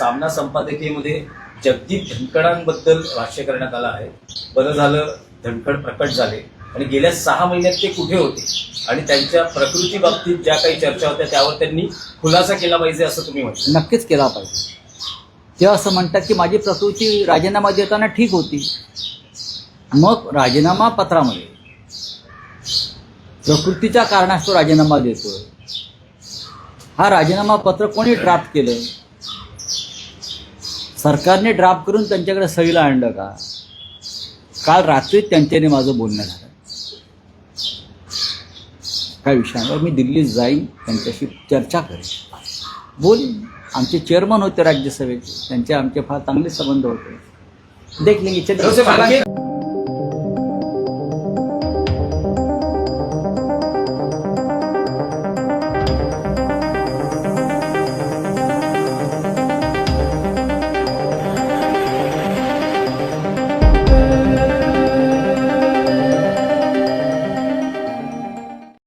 सामना संपादकीयमध्ये जगदीप धनखडांबद्दल भाष्य करण्यात आलं आहे. बरं झालं धनखड प्रकट झाले आणि गेल्या 6 महिन्यात ते कुठे होते आणि त्यांच्या प्रकृती बाबतीत ज्या काही चर्चा होत्या त्यावर त्यांनी खुलासा केला पाहिजे असं तुम्ही म्हटलं. नक्कीच केला पाहिजे. ते असं म्हणतात की माझी प्रकृती राजीनामा देताना ठीक होती. मग राजीनामा पत्रामध्ये प्रकृतीच्या कारणास्तव राजीनामा देतोय. हा राजीनामा पत्र कोणी ड्राफ्ट केलं? सरकारने ड्राफ्ट करून त्यांच्याकडे सहीला आणलं का? काल रात्री त्यांच्याने माझं बोलणं झालं. काय विषयावर मी दिल्लीत जाईन, त्यांच्याशी चर्चा करेन, बोलीन. आमचे चेअरमन होते राज्यसभेचे, त्यांचे आमचे फार चांगले संबंध होते. देख लेंगे.